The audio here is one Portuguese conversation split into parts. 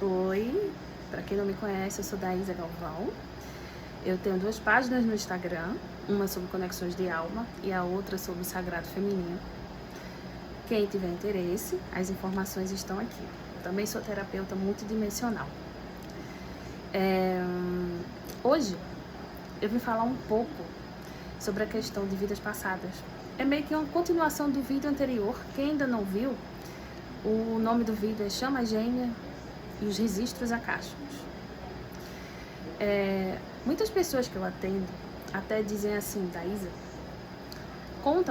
Oi, para quem não me conhece, eu sou Daísa Galvão. Eu tenho 2 páginas no Instagram, uma sobre conexões de alma e a outra sobre o sagrado feminino. Quem tiver interesse, as informações estão aqui. Também sou terapeuta multidimensional. Hoje eu vim falar um pouco sobre a questão de vidas passadas. É meio que uma continuação do vídeo anterior. Quem ainda não viu, o nome do vídeo é Chama Gêmea e os Registros Akáshicos. Muitas pessoas que eu atendo até dizem assim: Daísa,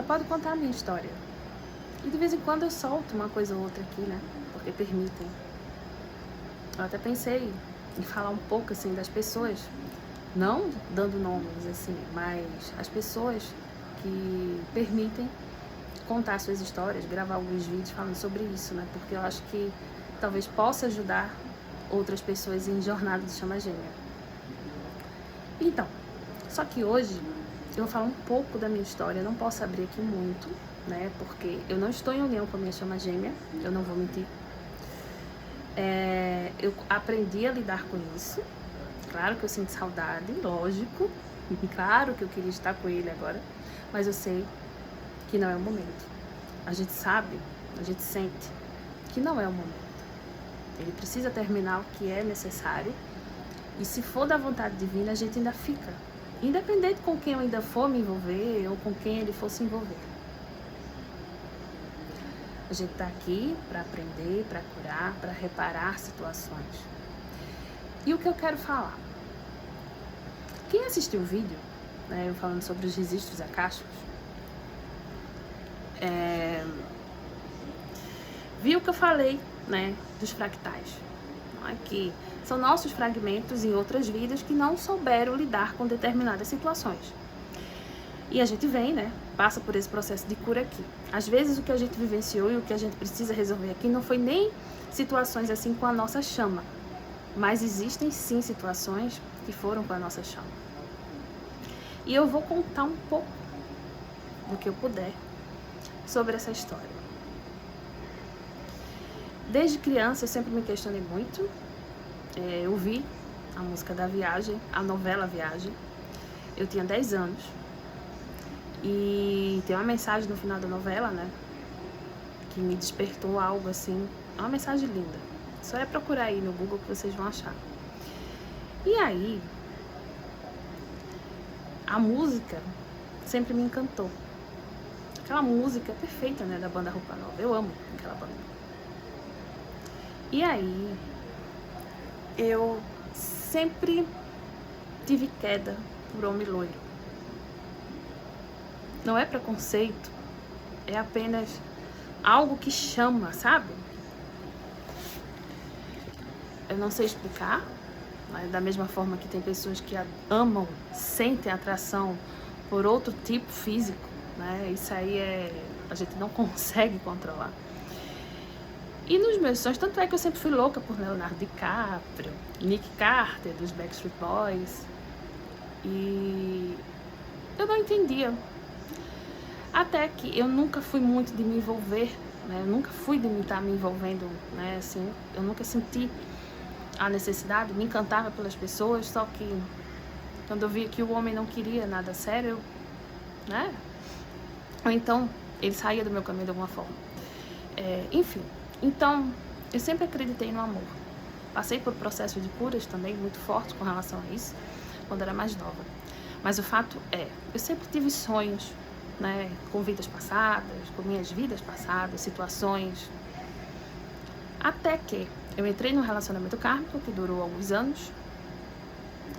pode contar a minha história. E de vez em quando eu solto uma coisa ou outra aqui, né? Porque permitem. Eu até pensei em falar um pouco assim das pessoas, não dando nomes assim, mas as pessoas que permitem contar suas histórias, gravar alguns vídeos falando sobre isso, né? Porque eu acho que talvez possa ajudar outras pessoas em jornada de chama gêmea. Então, só que hoje eu vou falar um pouco da minha história. Eu não posso abrir aqui muito, né? Porque eu não estou em união com a minha chama gêmea, eu não vou mentir. Eu aprendi a lidar com isso. Claro que eu sinto saudade, lógico. Claro que eu queria estar com ele agora, mas eu sei que não é o momento. A gente sabe, a gente sente que não é o momento. Ele precisa terminar o que é necessário. E se for da vontade divina, a gente ainda fica. Independente com quem eu ainda for me envolver ou com quem ele for se envolver. A gente tá aqui para aprender, para curar, para reparar situações. E o que eu quero falar? Quem assistiu o vídeo, né, eu falando sobre os registros akáshicos, viu que eu falei, né, dos fractais. Não é que são nossos fragmentos em outras vidas que não souberam lidar com determinadas situações. E a gente vem, né, passa por esse processo de cura aqui. Às vezes o que a gente vivenciou e o que a gente precisa resolver aqui não foi nem situações assim com a nossa chama, mas existem sim situações que foram com a nossa chama. E eu vou contar um pouco do que eu puder sobre essa história. Desde criança eu sempre me questionei muito. Eu vi a música da Viagem, a novela Viagem. Eu tinha 10 anos. E tem uma mensagem no final da novela, né? Que me despertou algo assim. É uma mensagem linda. Só é procurar aí no Google que vocês vão achar. E aí, a música sempre me encantou. Aquela música perfeita, né? Da banda Roupa Nova. Eu amo aquela banda. E aí, eu sempre tive queda por homem loiro. Não é preconceito, é apenas algo que chama, sabe? Eu não sei explicar, mas da mesma forma que tem pessoas que amam, sentem atração por outro tipo físico, né? Isso aí a gente não consegue controlar. E nos meus sonhos, tanto é que eu sempre fui louca por Leonardo DiCaprio, Nick Carter, dos Backstreet Boys. E eu não entendia. Até que eu nunca fui muito de me envolver, né? Eu nunca fui de estar me envolvendo, né? Assim, eu nunca senti a necessidade, me encantava pelas pessoas, só que quando eu via que o homem não queria nada sério, né? Ou então ele saía do meu caminho de alguma forma. Enfim, então eu sempre acreditei no amor. Passei por processos de curas também muito fortes com relação a isso, quando era mais nova. Mas o fato eu sempre tive sonhos, né, com vidas passadas, com minhas vidas passadas, situações. Até que eu entrei num relacionamento kármico que durou alguns anos.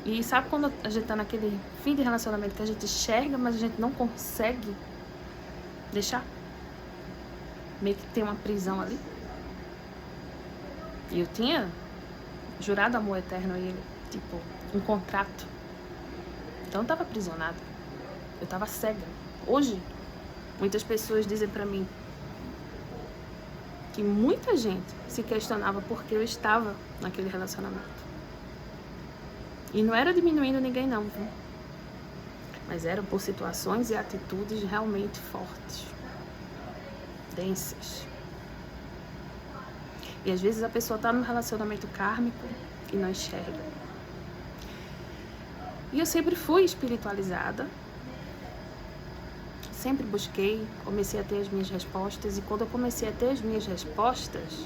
E sabe quando a gente tá naquele fim de relacionamento que a gente enxerga, mas a gente não consegue deixar? Meio que tem uma prisão ali. E eu tinha jurado amor eterno a ele, tipo, um contrato. Então eu tava aprisionada. Eu tava cega. Hoje, muitas pessoas dizem pra mim que muita gente se questionava por que eu estava naquele relacionamento. E não era diminuindo ninguém não, viu? Mas eram por situações e atitudes realmente fortes, densas. E às vezes a pessoa está num relacionamento kármico e não enxerga. E eu sempre fui espiritualizada, sempre busquei, comecei a ter as minhas respostas, e quando eu comecei a ter as minhas respostas,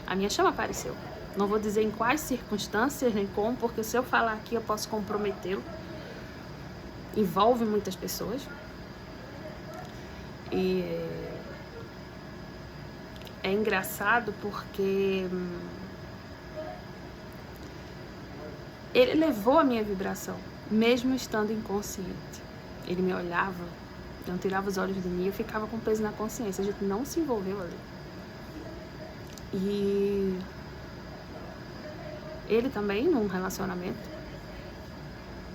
a minha chama apareceu. Não vou dizer em quais circunstâncias nem como, porque se eu falar aqui eu posso comprometê-lo. Envolve muitas pessoas. E é engraçado porque ele levou a minha vibração, mesmo estando inconsciente. Ele me olhava, não tirava os olhos de mim, eu ficava com peso na consciência. A gente não se envolveu ali. E ele também num relacionamento,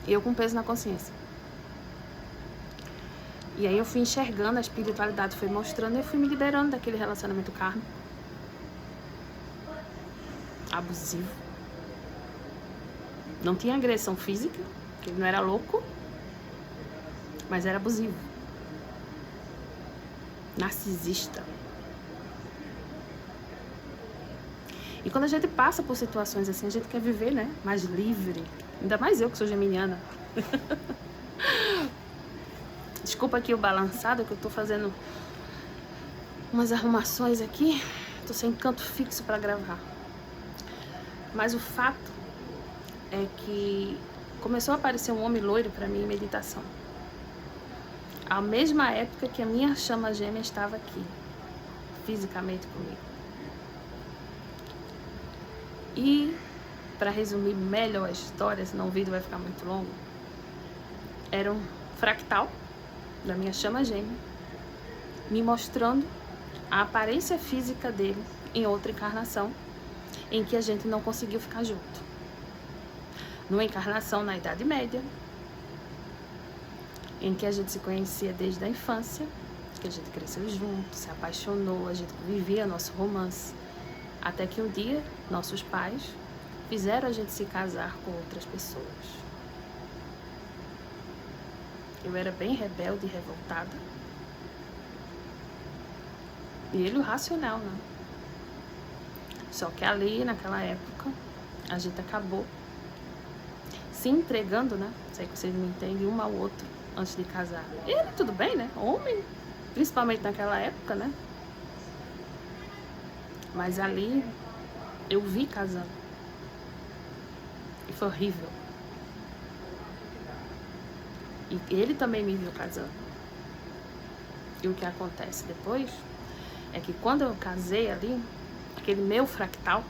e eu com peso na consciência. E aí eu fui enxergando, a espiritualidade foi mostrando, e eu fui me liberando daquele relacionamento kármico, abusivo. Não tinha agressão física, porque ele não era louco, mas era abusivo. Narcisista. E quando a gente passa por situações assim, a gente quer viver, né, mais livre. Ainda mais eu que sou geminiana. Desculpa aqui o balançado, que eu tô fazendo umas arrumações aqui. Tô sem canto fixo pra gravar. Mas o fato é que começou a aparecer um homem loiro pra mim em meditação. À mesma época que a minha chama gêmea estava aqui, fisicamente comigo. E, para resumir melhor a história, senão o vídeo vai ficar muito longo, era um fractal da minha chama gêmea, me mostrando a aparência física dele em outra encarnação, em que a gente não conseguiu ficar junto. Numa encarnação na Idade Média, em que a gente se conhecia desde a infância, que a gente cresceu junto, se apaixonou, a gente vivia nosso romance, até que um dia nossos pais fizeram a gente se casar com outras pessoas. Eu era bem rebelde e revoltada. E ele o racional, né? Só que ali, naquela época, a gente acabou se entregando, né? Sei que vocês me entendem, um ao outro antes de casar. Ele, tudo bem, né? Homem, principalmente naquela época, né? Mas ali eu vi casando. E foi horrível. E ele também me viu casando. E o que acontece depois é que quando eu casei ali, aquele meu fractal,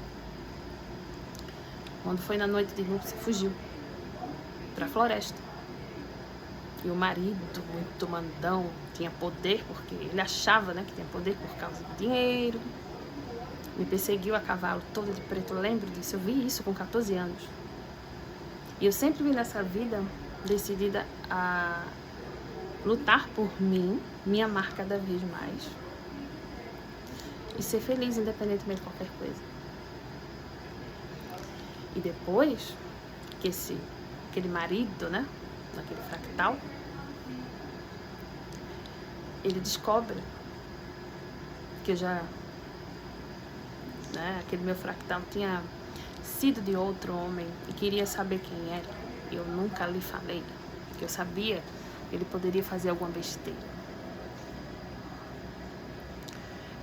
quando foi na noite de núpcias, fugiu pra floresta. E o marido, muito mandão, tinha poder, porque ele achava, né, que tinha poder por causa do dinheiro. Me perseguiu a cavalo todo de preto, eu lembro disso, eu vi isso com 14 anos. E eu sempre vi nessa vida decidida a lutar por mim, me amar cada vez mais e ser feliz independentemente de qualquer coisa. E depois que aquele marido, né, naquele fractal, ele descobre que eu já, né, aquele meu fractal tinha sido de outro homem e queria saber quem era. Eu nunca lhe falei, porque eu sabia que ele poderia fazer alguma besteira.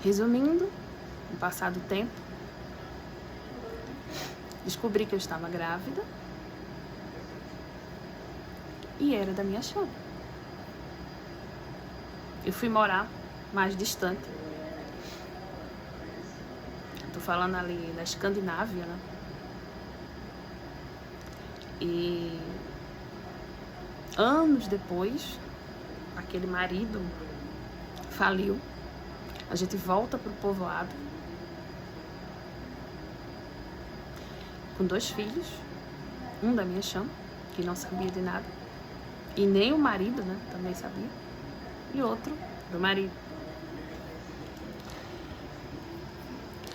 Resumindo, no passado tempo, descobri que eu estava grávida e era da minha chama. Eu fui morar mais distante. Tô falando ali na Escandinávia, né? E anos depois, aquele marido faliu. A gente volta pro povoado com 2 filhos, um da minha chama, que não sabia de nada, e nem o marido, né, também sabia, e outro do marido.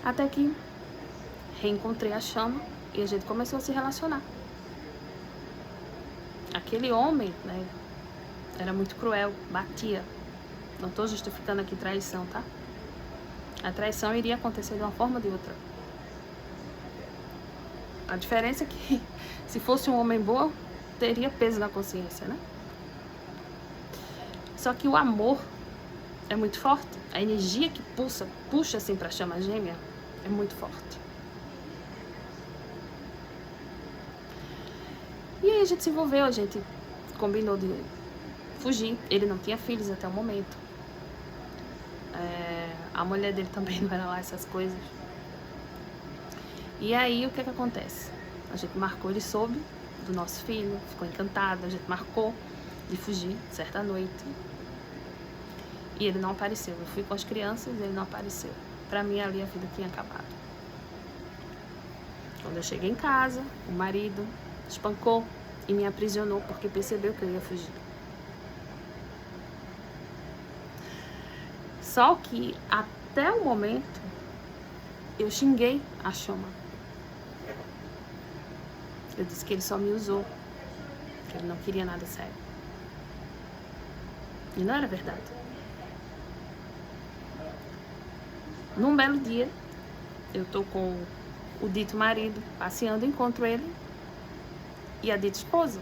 Até que reencontrei a chama e a gente começou a se relacionar. Aquele homem, né, era muito cruel, batia. Não tô justificando aqui traição, tá? A traição iria acontecer de uma forma ou de outra. A diferença é que se fosse um homem bom, teria peso na consciência, né? Só que o amor é muito forte. A energia que puxa assim pra chama gêmea é muito forte. E aí a gente se envolveu, a gente combinou de fugir. Ele não tinha filhos até o momento. A mulher dele também não era lá essas coisas. E aí o que acontece? A gente marcou, ele soube do nosso filho, ficou encantado, a gente marcou de fugir certa noite. E ele não apareceu. Eu fui com as crianças e ele não apareceu. Pra mim ali a vida tinha acabado. Quando eu cheguei em casa, o marido espancou e me aprisionou porque percebeu que eu ia fugir. Só que até o momento eu xinguei a chama. Eu disse que ele só me usou, que ele não queria nada sério. E não era verdade. Num belo dia, eu tô com o dito marido passeando, encontro ele e a dita esposa.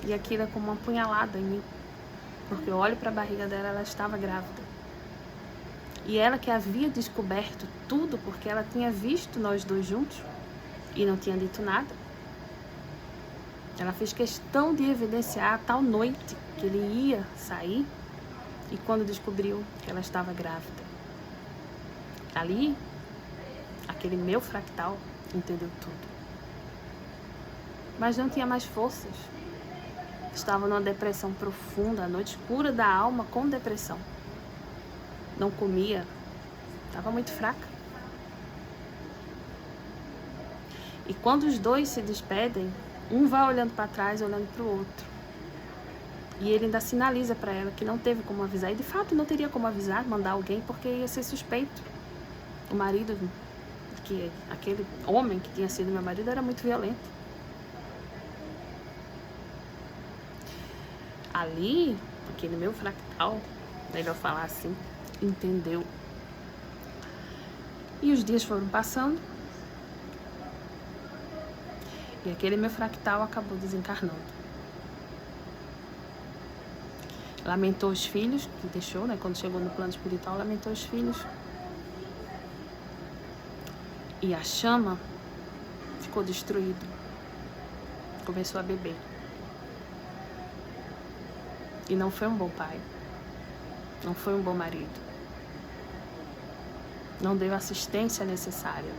E aquilo é como uma punhalada em mim. Porque eu olho para a barriga dela, ela estava grávida. E ela que havia descoberto tudo, porque ela tinha visto nós dois juntos e não tinha dito nada. Ela fez questão de evidenciar a tal noite que ele ia sair e quando descobriu que ela estava grávida. Ali, aquele meu fractal entendeu tudo. Mas não tinha mais forças. Estava numa depressão profunda, a noite escura da alma com depressão. Não comia, estava muito fraca. E quando os dois se despedem, um vai olhando para trás, olhando para o outro. E ele ainda sinaliza para ela que não teve como avisar. E de fato não teria como avisar, mandar alguém, porque ia ser suspeito. O marido, aquele homem que tinha sido meu marido, era muito violento. Ali, aquele meu fractal, melhor falar assim, entendeu. E os dias foram passando. E aquele meu fractal acabou desencarnando. Lamentou os filhos que deixou, né? Quando chegou no plano espiritual, lamentou os filhos. E a chama ficou destruída. Começou a beber. E não foi um bom pai. Não foi um bom marido. Não deu a assistência necessária.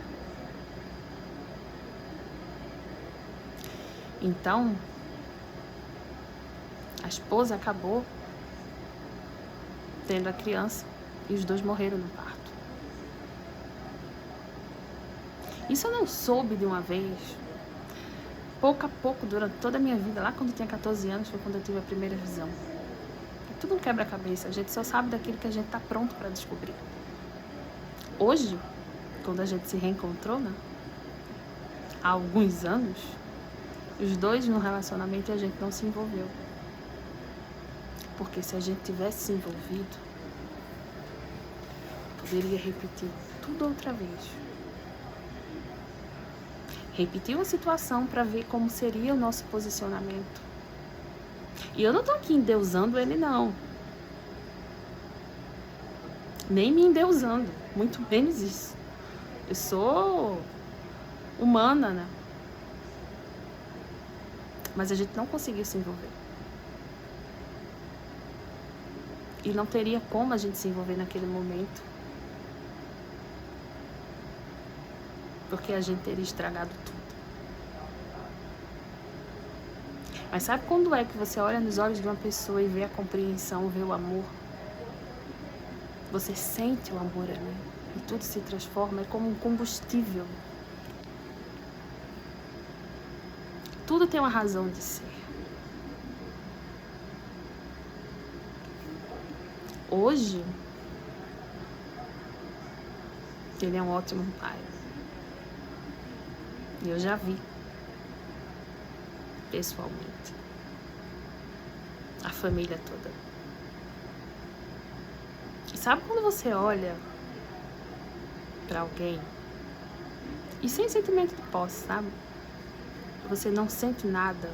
Então, a esposa acabou tendo a criança e os dois morreram no parto. Isso eu não soube de uma vez. Pouco a pouco, durante toda a minha vida, lá quando eu tinha 14 anos, foi quando eu tive a primeira visão. É tudo um quebra-cabeça, a gente só sabe daquilo que a gente está pronto para descobrir. Hoje, quando a gente se reencontrou, né, há alguns anos, os dois no relacionamento e a gente não se envolveu. Porque se a gente tivesse se envolvido, poderia repetir tudo outra vez. Repetir uma situação para ver como seria o nosso posicionamento. E eu não tô aqui endeusando ele, não. Nem me endeusando, muito menos isso. Eu sou humana, né? Mas a gente não conseguiu se envolver. E não teria como a gente se envolver naquele momento. Porque a gente teria estragado tudo. Mas sabe quando é que você olha nos olhos de uma pessoa e vê a compreensão, vê o amor? Você sente o amor ali e tudo se transforma, é como um combustível. Tudo tem uma razão de ser. Hoje, ele é um ótimo pai. E eu já vi, pessoalmente, a família toda. E sabe quando você olha para alguém E sem sentimento de posse, sabe? Você não sente nada.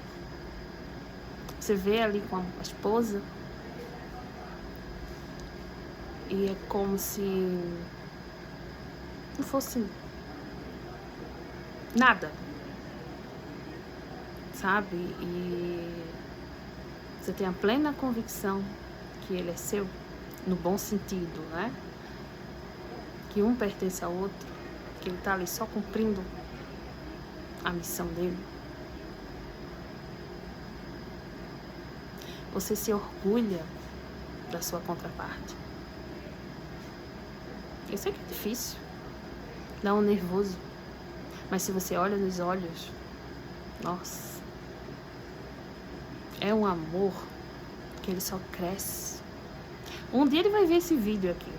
Você vê ali com a esposa e é como se não fosse nada, sabe? E você tem a plena convicção que ele é seu, no bom sentido, né? Que um pertence ao outro, que ele tá ali só cumprindo a missão dele. Você se orgulha da sua contraparte. Eu sei que é difícil, dá um nervoso, mas se você olha nos olhos, nossa, é um amor que ele só cresce. Um dia ele vai ver esse vídeo aqui.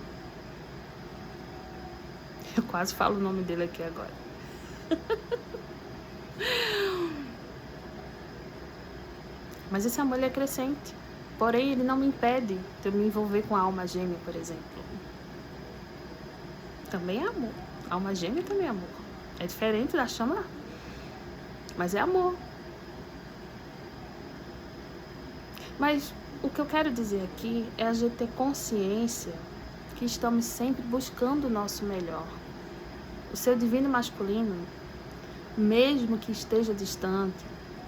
Eu quase falo o nome dele aqui agora. Mas esse amor ele é crescente. Porém, ele não me impede de eu me envolver com a alma gêmea, por exemplo. Também é amor. A alma gêmea também é amor. É diferente da chama, mas é amor. Mas o que eu quero dizer aqui é a gente ter consciência que estamos sempre buscando o nosso melhor. O seu divino masculino, mesmo que esteja distante,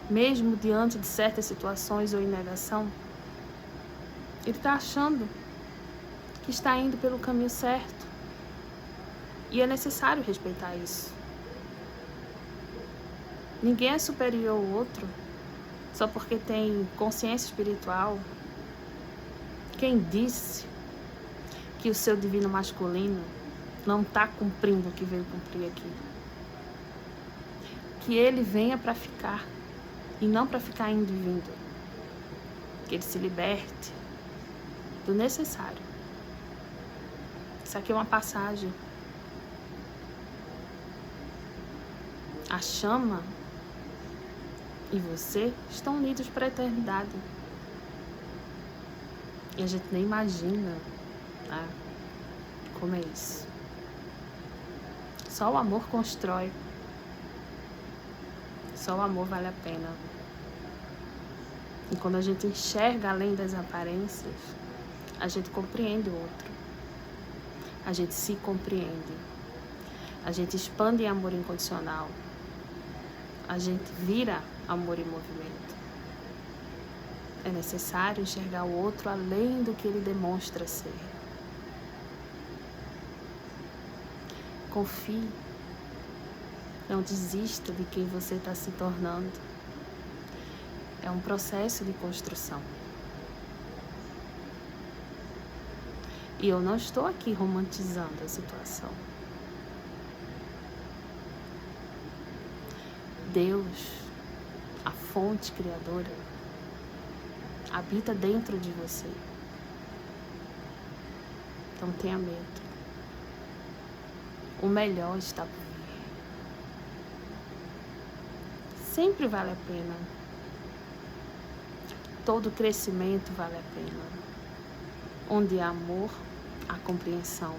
mesmo diante de certas situações ou em negação, ele está achando que está indo pelo caminho certo. E é necessário respeitar isso. Ninguém é superior ao outro só porque tem consciência espiritual. Quem disse que o seu divino masculino não está cumprindo o que veio cumprir aqui? Que ele venha para ficar e não para ficar indo e vindo. Que ele se liberte do necessário. Isso aqui é uma passagem. A chama e você estão unidos para a eternidade. E a gente nem imagina, né, como é isso. Só o amor constrói. Só o amor vale a pena. E quando a gente enxerga além das aparências, a gente compreende o outro. A gente se compreende. A gente expande em amor incondicional. A gente vira amor em movimento. É necessário enxergar o outro além do que ele demonstra ser. Confie. Não desista de quem você está se tornando. É um processo de construção. E eu não estou aqui romantizando a situação. Deus, a fonte criadora, habita dentro de você. Não tenha medo. O melhor está por vir. Sempre vale a pena. Todo crescimento vale a pena. Onde há amor, há compreensão.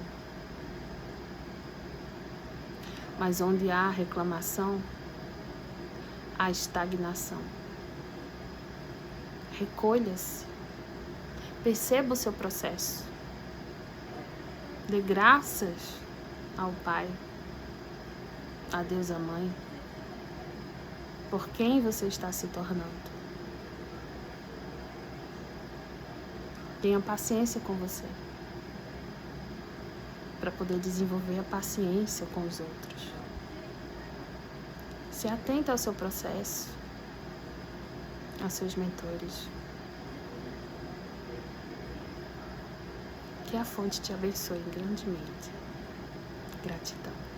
Mas onde há reclamação, há estagnação. Recolha-se. Perceba o seu processo. Dê graças ao Pai, a Deus, a Mãe, por quem você está se tornando. Tenha paciência com você, para poder desenvolver a paciência com os outros. Se atenta ao seu processo, aos seus mentores. Que a fonte te abençoe grandemente. Gratidão.